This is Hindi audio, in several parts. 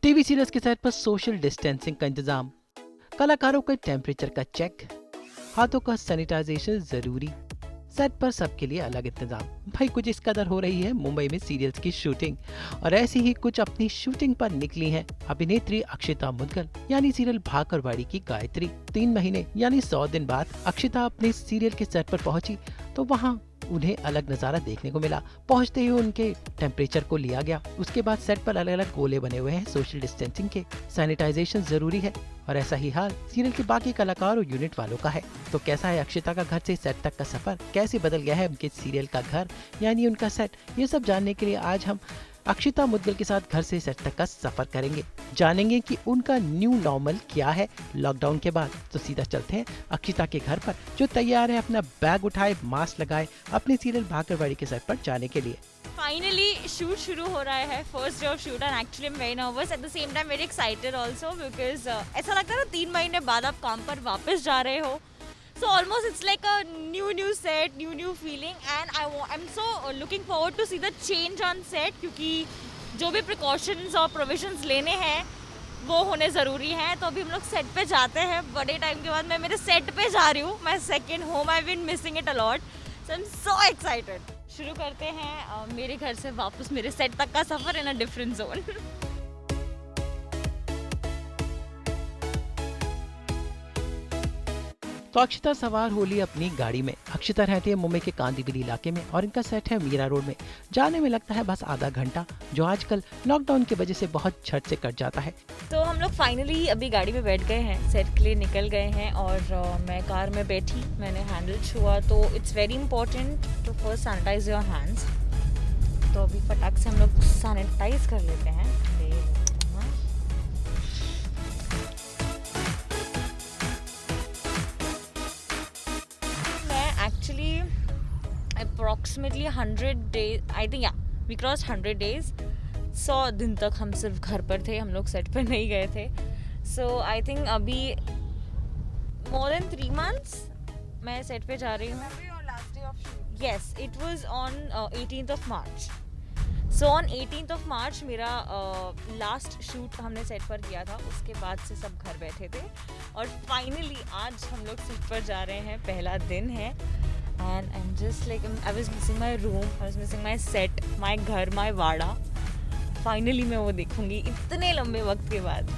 टीवी सीरियल्स के सेट पर सोशल डिस्टेंसिंग का इंतजाम, कलाकारों के टेम्परेचर का चेक, हाथों का सैनिटाइजेशन जरूरी, सेट पर सबके लिए अलग इंतजाम। भाई कुछ इस कदर हो रही है मुंबई में सीरियल्स की शूटिंग, और ऐसी ही कुछ अपनी शूटिंग पर निकली हैं अभिनेत्री अक्षिता मुद्गल यानी सीरियल भाकरवाड़ी की गायत्री। 3 महीने यानी 100 दिन बाद अक्षिता अपने सीरियल के सेट पर पहुंची तो वहां उन्हें अलग नजारा देखने को मिला। पहुंचते ही उनके टेम्परेचर को लिया गया। उसके बाद सेट पर अलग अलग गोले बने हुए हैं सोशल डिस्टेंसिंग के, सैनिटाइजेशन जरूरी है, और ऐसा ही हाल सीरियल के बाकी कलाकार और यूनिट वालों का है। तो कैसा है अक्षिता का घर से सेट तक का सफर, कैसे बदल गया है उनके सीरियल का घर यानी उनका सेट, ये सब जानने के लिए आज हम अक्षिता मुद्गल के साथ घर से सेट तक का सफर करेंगे। जानेंगे कि उनका न्यू नॉर्मल क्या है लॉकडाउन के बाद। तो सीधा चलते हैं अक्षिता के घर पर, जो तैयार है अपना बैग उठाए, मास्क लगाए, अपने सीरियल भाकरवाड़ी के सेट पर जाने के लिए। फाइनली शूट शुरू हो रहा है, first day of shoot, and actually I am very nervous at the same time very excited also because ऐसा लगता है ना 3 महीने बाद आप काम पर वापस जा रहे हो. So almost it's like a new set, new feeling, and I'm so looking forward to see the change on set क्योंकि जो भी precautions और provisions लेने हैं वो होने ज़रूरी हैं. तो अभी हम लोग सेट पे जाते हैं बड़े टाइम के बाद. मैं मेरे सेट पे जा रही हूँ, my second home. I've been missing it a lot, so I'm so excited. शुरू करते हैं मेरे घर से वापस मेरे सेट तक का सफ़र in a different zone. तो अक्षिता सवार हो ली अपनी गाड़ी में। अक्षिता रहती है मुंबई के कांदीवली इलाके में और इनका सेट है मीरा रोड में। जाने में लगता है बस आधा घंटा, जो आजकल लॉकडाउन की वजह से बहुत झट से कट जाता है। तो हम लोग फाइनली अभी गाड़ी में बैठ गए हैं, सेट के लिए निकल गए हैं और मैं कार में बैठी, मैंने हैंडल छुआ. तो it's very important to first sanitise your hands. तो अभी फटाक से हम लोग सैनिटाइज कर लेते हैं. Actually, approximately 100 days, I think yeah, we crossed 100 days. 100 दिन तक हम सिर्फ घर पर थे, हम लोग सेट पर नहीं गए थे. So I think अभी more than 3 months मैं सेट पे जा रही हूँ. Yes, it was on 18th of March. So on 18th of March मेरा लास्ट शूट हमने सेट पर किया था. उसके बाद से सब घर बैठे थे और फाइनली आज हम लोग सेट पर जा रहे हैं. पहला दिन है and I'm just like I was missing my room, I was missing my set, my घर, my वाड़ा. फाइनली मैं वो देखूंगी इतने लंबे वक्त के बाद.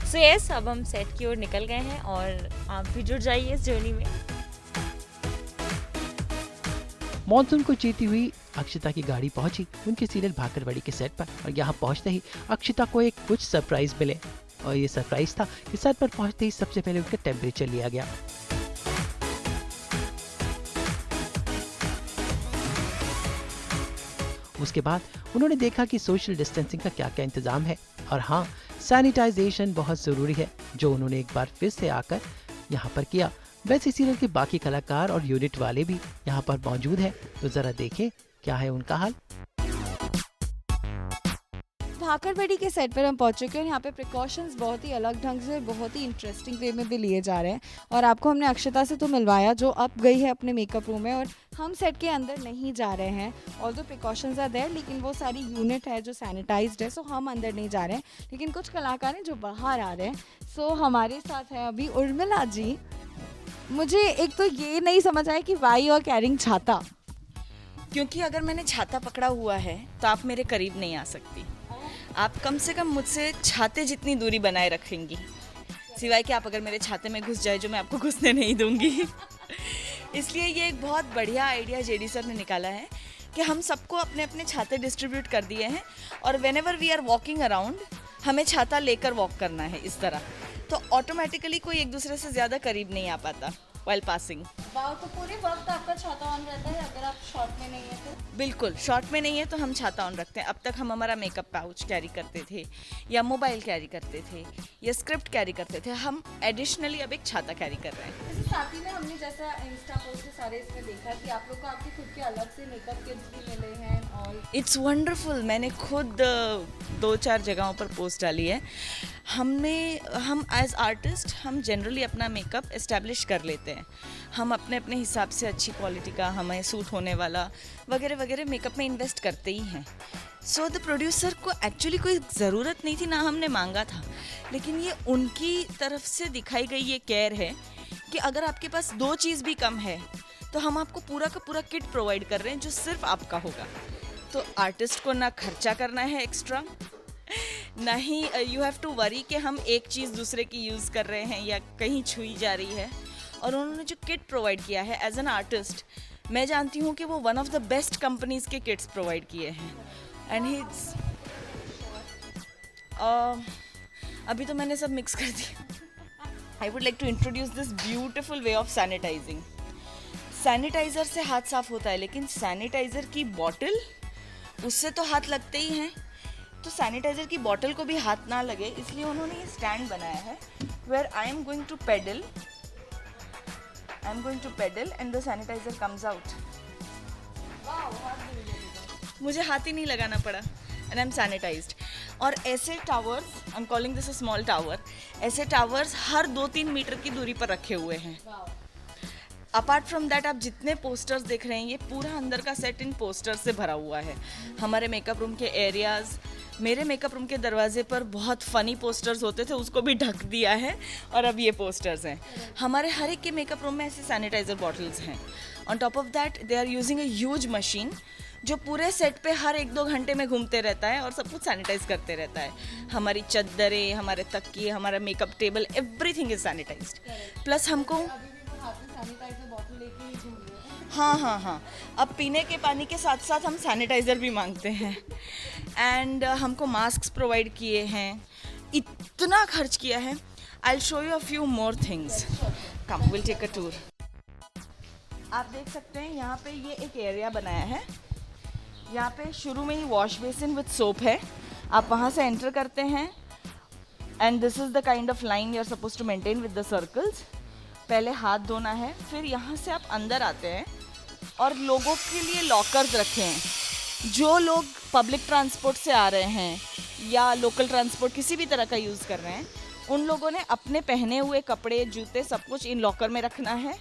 So yes, अब हम सेट की ओर निकल गए हैं और आप भी जुड़ जाइए इस जर्नी में. मॉनसून को चीरती हुई अक्षिता की गाड़ी पहुंची उनके सीरियल भाकरवाड़ी के सेट पर, और यहाँ पहुंचते ही अक्षिता को एक कुछ सरप्राइज मिले. और ये सरप्राइज था कि सेट पर पहुंचते ही सबसे पहले उनका टेम्परेचर लिया गया. उसके बाद उन्होंने देखा कि सोशल डिस्टेंसिंग का क्या क्या इंतजाम है, और हाँ, सैनिटाइजेशन बहुत जरूरी है, जो उन्होंने एक बार फिर से आकर यहाँ पर किया. वैसे सीरियल के बाकी कलाकार और यूनिट वाले भी यहाँ पर मौजूद हैं, तो जरा देखें क्या है उनका हाल. भाकरवाड़ी के सेट पर हम पहुंच चुके हैं. यहाँ पे प्रिकॉशंस बहुत ही अलग ढंग से, बहुत ही इंटरेस्टिंग वे में भी लिए जा रहे हैं. और आपको हमने अक्षता से तो मिलवाया जो अब गई है अपने मेकअप रूम में, और हम सेट के अंदर नहीं जा रहे हैं. ऑल्दो प्रिकॉशंस आर देयर, लेकिन वो सारी यूनिट है जो सैनिटाइज्ड है, सो हम अंदर नहीं जा रहे हैं. लेकिन कुछ कलाकार हैं जो बाहर आ रहे हैं. सो हमारे साथ है अभी उर्मिला जी. मुझे एक तो ये नहीं समझ आया कि वाई और कैरिंग छाता, क्योंकि अगर मैंने छाता पकड़ा हुआ है तो आप मेरे करीब नहीं आ सकती. आप कम से कम मुझसे छाते जितनी दूरी बनाए रखेंगी, सिवाय कि आप अगर मेरे छाते में घुस जाए, जो मैं आपको घुसने नहीं दूंगी. इसलिए ये एक बहुत बढ़िया आइडिया जेडी सर ने निकाला है कि हम सबको अपने अपने छाते डिस्ट्रीब्यूट कर दिए हैं, और whenever we are walking around हमें छाता लेकर वॉक करना है इस तरह. तो ऑटोमेटिकली कोई एक दूसरे से ज़्यादा करीब नहीं आ पाता while passing. तो पूरे वक्त आपका छाता ऑन रहता है अगर आप शॉर्ट में नहीं है तो? बिल्कुल, शॉर्ट में नहीं है तो हम छाता ऑन रखते हैं. अब तक हम हमारा मेकअप पाउच कैरी करते थे, या मोबाइल कैरी करते थे, या स्क्रिप्ट कैरी करते थे. हम एडिशनली अब एक छाता कैरी कर रहे हैं. जैसे साथ ही में हमने जैसा इंस्टा पोस्ट सारे इसमें देखा कि आप लोग को आपके खुद के अलग से मेकअप किट्स भी मिले हैं. और इट्स वंडरफुल. मैंने खुद 2-4 जगहों पर पोस्ट डाली है. हम एज आर्टिस्ट हम जनरली अपना मेकअप इस्टेब्लिश कर लेते हैं। हम अपने अपने हिसाब से अच्छी क्वालिटी का हमें सूट होने वाला वगैरह वगैरह मेकअप में इन्वेस्ट करते ही हैं। सो द प्रोड्यूसर को एक्चुअली कोई ज़रूरत नहीं थी, ना हमने मांगा था, लेकिन ये उनकी तरफ से दिखाई गई ये केयर है कि अगर आपके पास 2 चीज़ भी कम है तो हम आपको पूरा का पूरा किट प्रोवाइड कर रहे हैं जो सिर्फ आपका होगा। तो आर्टिस्ट को ना खर्चा करना है एक्स्ट्रा, ना ही यू हैव टू वरी कि हम एक चीज़ दूसरे की यूज़ कर रहे हैं या कहीं छुई जा रही है। और उन्होंने जो किट प्रोवाइड किया है एज एन आर्टिस्ट, मैं जानती हूँ कि वो one of the best companies के किट्स प्रोवाइड किए हैं। एंड ही अभी तो मैंने सब मिक्स कर दिया। I would like to introduce this beautiful way of sanitising. Sanitiser से हाथ साफ होता है, लेकिन सैनिटाइज़र की बॉटल, उससे तो हाथ लगते ही हैं। तो सैनिटाइज़र की बॉटल को भी हाथ ना लगे इसलिए उन्होंने ये स्टैंड बनाया है where I am going to pedal and the sanitiser comes out. मुझे हाथ ही नहीं लगाना पड़ा एंड आई एम सैनिटाइज्ड। और ऐसे towers, I am calling this a small tower, ऐसे टावर्स हर 2-3 मीटर की दूरी पर रखे हुए हैं। अपार्ट फ्रॉम दैट आप जितने पोस्टर्स देख रहे हैं ये पूरा अंदर का सेट इन पोस्टर्स से भरा हुआ है। हमारे मेकअप रूम के एरियाज़, मेरे मेकअप रूम के दरवाजे पर बहुत फ़नी पोस्टर्स होते थे, उसको भी ढक दिया है और अब ये पोस्टर्स हैं। हमारे हर एक के मेकअप रूम में ऐसे सैनिटाइज़र बॉटल्स हैं। On top of that they are using a huge machine जो पूरे सेट पे हर 1-2 घंटे में घूमते रहता है और सब कुछ सैनिटाइज करते रहता है। हमारी चद्दरें, हमारे तकिए, हमारा makeup table, everything is sanitised. Plus हमको हाँ, अब पीने के पानी के साथ साथ हम सैनिटाइज़र भी मांगते हैं। एंड हमको मास्क प्रोवाइड किए हैं, इतना खर्च किया है। I will show you a few more things, come will take a tour. आप देख सकते हैं यहाँ पे ये एक एरिया बनाया है। यहाँ पे शुरू में ही वॉश बेसिन विद सोप है, आप वहाँ से एंटर करते हैं and this is the kind of line you are suppose to maintain with the circles. पहले हाथ धोना है, फिर यहाँ से आप अंदर आते हैं और लोगों के लिए लॉकर्स रखे हैं। जो लोग पब्लिक ट्रांसपोर्ट से आ रहे हैं या लोकल ट्रांसपोर्ट किसी भी तरह का यूज़ कर रहे हैं, उन लोगों ने अपने पहने हुए कपड़े, जूते, सब कुछ इन लॉकर में रखना है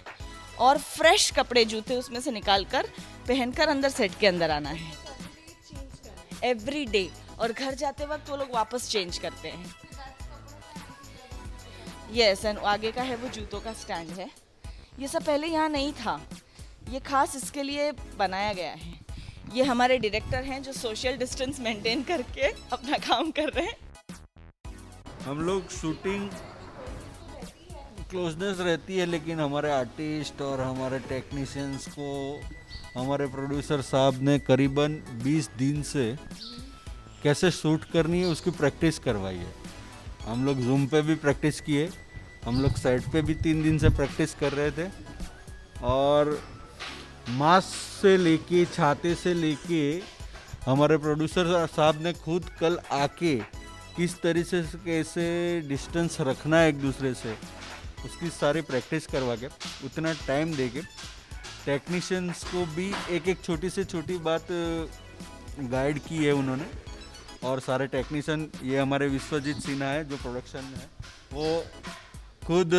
और फ्रेश कपड़े, जूते उसमें से निकाल कर पहनकर अंदर सेट के अंदर आना है एवरी डे। और घर जाते वक्त वो लोग वापस चेंज करते हैं। यस, एंड आगे का है वो जूतों का स्टैंड है। ये सब पहले यहाँ नहीं था, ये खास इसके लिए बनाया गया है। ये हमारे डायरेक्टर हैं जो सोशल डिस्टेंस मेंटेन करके अपना काम कर रहे हैं। हम लोग शूटिंग क्लोजनेस रहती है, लेकिन हमारे आर्टिस्ट और हमारे टेक्नीशियंस को हमारे प्रोड्यूसर साहब ने करीबन 20 दिन से कैसे शूट करनी है उसकी प्रैक्टिस करवाई है। हम लोग जूम पे भी प्रैक्टिस किए, हम लोग सेट पे भी 3 दिन से प्रैक्टिस कर रहे थे। और मास्क से लेके, छाते से लेके हमारे प्रोड्यूसर साहब ने खुद कल आके किस तरीके से कैसे डिस्टेंस रखना है एक दूसरे से, उसकी सारी प्रैक्टिस करवा के, उतना टाइम दे के टेक्नीशियंस को भी एक एक छोटी से छोटी बात गाइड की है उन्होंने। और सारे टेक्नीशियन, ये हमारे विश्वजीत सिन्हा है जो प्रोडक्शन में है, वो खुद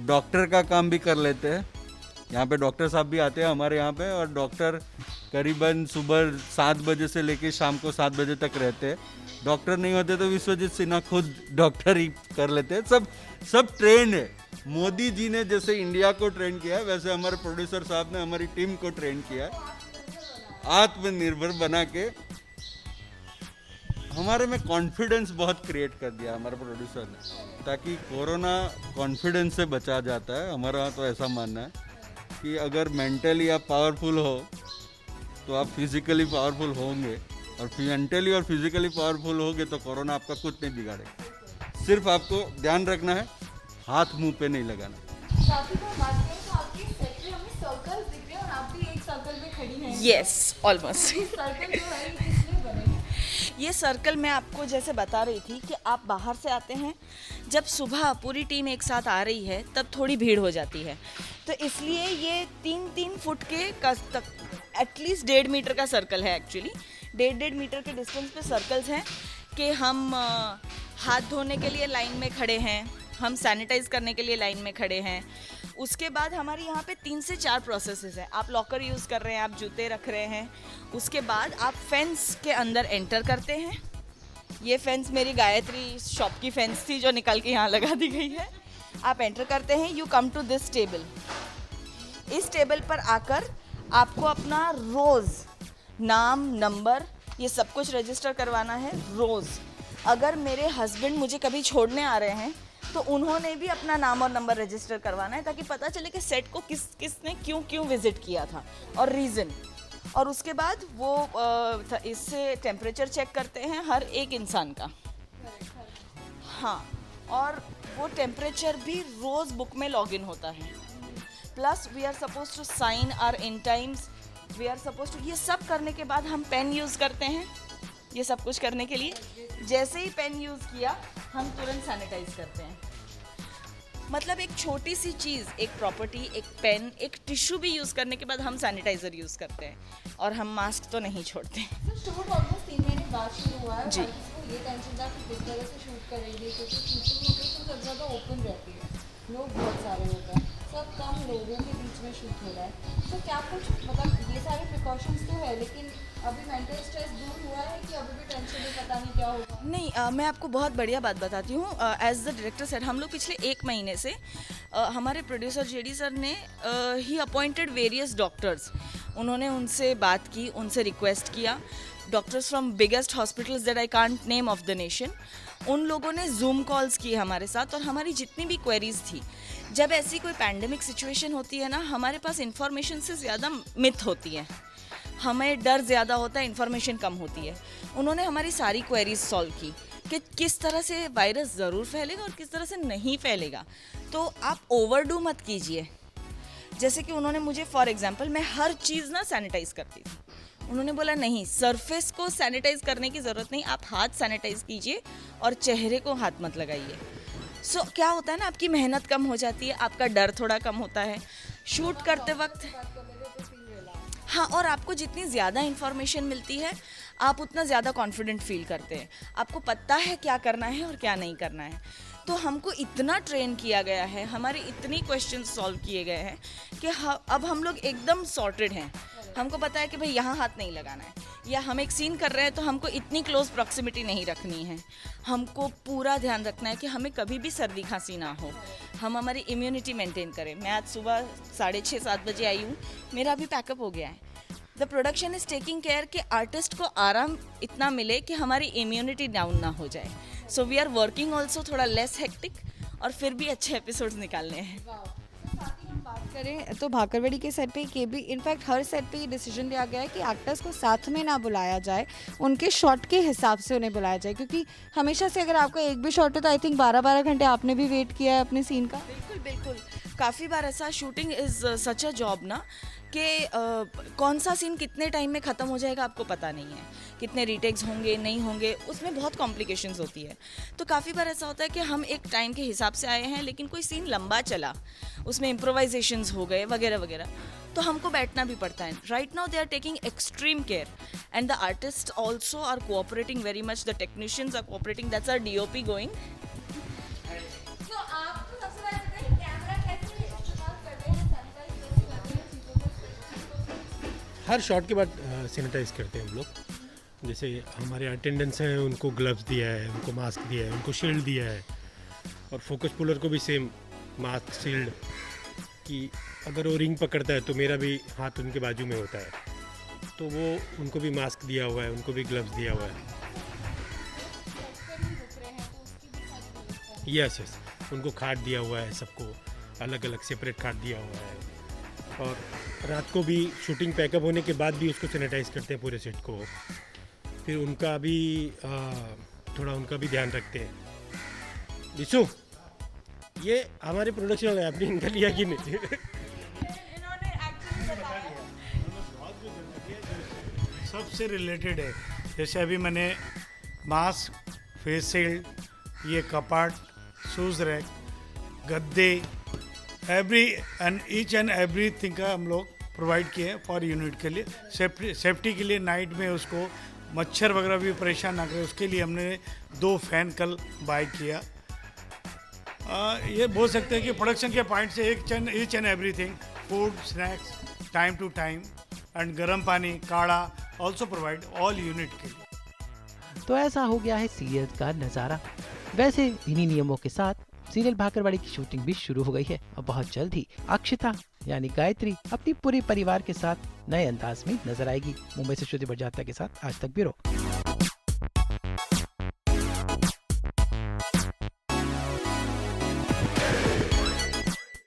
डॉक्टर का काम भी कर लेते हैं। यहाँ पे डॉक्टर साहब भी आते हैं हमारे यहाँ पे, और डॉक्टर करीबन सुबह 7 बजे से लेके शाम को 7 बजे तक रहते हैं। डॉक्टर नहीं होते तो विश्वजीत सिन्हा खुद डॉक्टर ही कर लेते हैं। सब ट्रेंड है। मोदी जी ने जैसे इंडिया को ट्रेन किया है, वैसे हमारे प्रोड्यूसर साहब ने हमारी टीम को ट्रेन किया है, आत्मनिर्भर बना के। हमारे में कॉन्फिडेंस बहुत क्रिएट कर दिया हमारे प्रोड्यूसर ने, ताकि कोरोना कॉन्फिडेंस से बचा जाता है। हमारा तो ऐसा मानना है कि अगर मेंटली आप पावरफुल हो तो आप फिजिकली पावरफुल होंगे, और मेंटली और फिजिकली पावरफुल होगे तो कोरोना आपका कुछ नहीं बिगाड़ेगा। सिर्फ आपको ध्यान रखना है, हाथ मुंह पे नहीं लगाना। Yes, almost. ये सर्कल मैं आपको जैसे बता रही थी कि आप बाहर से आते हैं, जब सुबह पूरी टीम एक साथ आ रही है तब थोड़ी भीड़ हो जाती है, तो इसलिए ये 3-3 फुट के एटलीस्ट 1.5 मीटर का सर्कल है। एक्चुअली 1.5 मीटर के डिस्टेंस पे सर्कल्स हैं कि हम हाथ धोने के लिए लाइन में खड़े हैं, हम सैनिटाइज करने के लिए लाइन में खड़े हैं। उसके बाद हमारे यहाँ पे 3 से 4 प्रोसेसेस हैं। आप लॉकर यूज़ कर रहे हैं, आप जूते रख रहे हैं, उसके बाद आप फेंस के अंदर एंटर करते हैं। ये फेंस मेरी गायत्री शॉप की फेंस थी जो निकल के यहाँ लगा दी गई है। आप एंटर करते हैं, you come to this table. इस टेबल पर आकर आपको अपना रोज़ नाम, नंबर, ये सब कुछ रजिस्टर करवाना है रोज़। अगर मेरे हस्बैंड मुझे कभी छोड़ने आ रहे हैं तो उन्होंने भी अपना नाम और नंबर रजिस्टर करवाना है, ताकि पता चले कि सेट को किसने क्यों विज़िट किया था और रीज़न। और उसके बाद वो इससे टेम्परेचर चेक करते हैं हर एक इंसान का। हाँ, और वो टेम्परेचर भी रोज़ बुक में लॉगिन होता है। Plus we are suppose to sign our in times, we are suppose to, ये सब करने के बाद हम पेन यूज़ करते हैं। ये सब कुछ करने के लिए जैसे ही पेन यूज़ किया हम तुरंत सैनिटाइज करते हैं। मतलब एक छोटी सी चीज़, एक प्रॉपर्टी, एक पेन, एक टिश्यू भी यूज़ करने के बाद हम सैनिटाइज़र यूज़ करते हैं और हम मास्क तो नहीं छोड़ते। शूट ऑलमोस्ट 3 महीने बाद शुरू हुआ है। जी। इसको ये टेंशन था कि किस तरह से शूट करेंगे, क्योंकि शूटिंग लोकेशन सब ज़्यादा ओपन रहती है, लोग बहुत सारे होते हैं, सब कम लोगों के बीच में शूट हो रहा है। तो क्या कुछ मतलब ये सारे प्रिकॉशंस तो है, लेकिन अभी मेंटल स्ट्रेस दूर हुआ है कि अभी भी टेंशन है, पता नहीं क्या होगा? नहीं, मैं आपको बहुत बढ़िया बात बताती हूँ। एज द डायरेक्टर सर, हम लोग पिछले 1 महीने से हमारे प्रोड्यूसर जेडी सर ने ही अपॉइंटेड वेरियस डॉक्टर्स। उन्होंने उनसे बात की, उनसे रिक्वेस्ट किया, doctors from biggest hospitals that I can't name of the nation. उन लोगों ने जूम कॉल्स किए हमारे साथ और हमारी जितनी भी क्वेरीज थी, जब ऐसी कोई पैंडेमिक सिचुएशन होती है ना, हमारे पास इंफॉर्मेशन से ज़्यादा मिथ होती है, हमें डर ज़्यादा होता है, इन्फॉर्मेशन कम होती है। उन्होंने हमारी सारी क्वेरीज सॉल्व की कि किस तरह से वायरस ज़रूर फैलेगा और किस तरह से नहीं फैलेगा। तो आप ओवरडू मत कीजिए। जैसे कि उन्होंने मुझे, फॉर एग्जांपल, मैं हर चीज़ ना सैनिटाइज करती थी, उन्होंने बोला नहीं, सरफेस को सैनिटाइज करने की ज़रूरत नहीं, आप हाथ सैनिटाइज कीजिए और चेहरे को हाथ मत लगाइए। सो क्या होता है ना, आपकी मेहनत कम हो जाती है, आपका डर थोड़ा कम होता है शूट करते वक्त। हाँ, और आपको जितनी ज़्यादा इन्फॉर्मेशन मिलती है आप उतना ज़्यादा कॉन्फिडेंट फील करते हैं, आपको पता है क्या करना है और क्या नहीं करना है। तो हमको इतना ट्रेन किया गया है, हमारे इतनी क्वेश्चन सॉल्व किए गए हैं कि अब हम लोग एकदम सॉर्टेड हैं। हमको पता है कि भाई यहाँ हाथ नहीं लगाना है, या हम एक सीन कर रहे हैं तो हमको इतनी क्लोज प्रॉक्सिमिटी नहीं रखनी है। हमको पूरा ध्यान रखना है कि हमें कभी भी सर्दी खांसी ना हो, हम हमारी इम्यूनिटी मेंटेन करें। मैं आज सुबह 6:30-7 बजे आई हूँ, मेरा अभी पैकअप हो गया है। The production is taking care कि आर्टिस्ट को आराम इतना मिले कि हमारी इम्यूनिटी डाउन ना हो जाए। So we are working also थोड़ा लेस हेक्टिक, और फिर भी अच्छे एपिसोड्स निकालने हैं। साथ ही हम बात करें तो भाकरवड़ी के सेट पे ये भी, इनफैक्ट हर सेट पे ये डिसीजन लिया गया है कि एक्टर्स को साथ में ना बुलाया जाए, उनके शॉट के हिसाब से उन्हें बुलाया जाए, क्योंकि हमेशा से अगर आपका एक भी शॉट है तो आई थिंक 12-12 घंटे आपने भी वेट किया है अपने सीन का। बिल्कुल बिल्कुल, काफ़ी बार ऐसा, shooting is such a job ना कि कौन सा सीन कितने टाइम में ख़त्म हो जाएगा आपको पता नहीं है, कितने रीटेक्स होंगे नहीं होंगे, उसमें बहुत कॉम्प्लिकेशंस होती है। तो काफ़ी बार ऐसा होता है कि हम एक टाइम के हिसाब से आए हैं, लेकिन कोई सीन लंबा चला, उसमें इम्प्रोवाइजेशंस हो गए वगैरह वगैरह, तो हमको बैठना भी पड़ता है। Right now they are taking extreme care and the artist also are cooperating very much, the technicians are cooperating, that's our DOP going. तो आप तो सबसे पहले बताइए कैमरा कैसे इस्तेमाल करते हैं, सैनिटाइज कैसे करते हैं चीज़ों को? हर शॉट के बाद सैनिटाइज करते हैं हम लोग। जैसे हमारे अटेंडेंट्स हैं, उनको ग्लव्स दिया है, उनको मास्क दिया है, उनको शील्ड दिया है, और फोकस पुलर को भी सेम मास्क, शील्ड, कि अगर वो रिंग पकड़ता है तो मेरा भी हाथ उनके बाजू में होता है, तो वो उनको भी मास्क दिया हुआ है, उनको भी ग्लव्स दिया हुआ है। यस, उनको खाट दिया हुआ है, सबको अलग अलग सेपरेट खाट दिया हुआ है। और रात को भी शूटिंग पैकअप होने के बाद भी उसको सैनिटाइज करते हैं पूरे सेट को। फिर उनका भी थोड़ा उनका भी ध्यान रखते हैं। विशु, ये हमारे प्रोडक्शन वाले, आपने इनका लिया कि नहीं? सबसे रिलेटेड है। जैसे अभी मैंने मास्क, फेस शील्ड, ये कपाट, शूज रैक, गद्दे, ईच एंड एवरीथिंग का हम लोग प्रोवाइड किए हैं फॉर यूनिट के लिए। सेफ्टी के लिए नाइट में उसको मच्छर वगैरह भी परेशान ना करे उसके लिए हमने 2 फैन कल बाय किया। ये बोल सकते हैं कि प्रोडक्शन के पॉइंट से each and everything, food, snacks, time to time and गर्म पानी, काढ़ा ऑल्सो प्रोवाइड ऑल यूनिट के लिए। तो ऐसा हो गया है सीरियल का नज़ारा। वैसे इन्हीं नियमों के साथ सीरियल भाकरवाड़ी की शूटिंग भी शुरू हो गई है और बहुत जल्द ही अक्षिता यानी गायत्री अपनी पूरे परिवार के साथ नए अंदाज में नजर आएगी। मुंबई से श्रुति बड़जात्या के साथ आज तक ब्यूरो।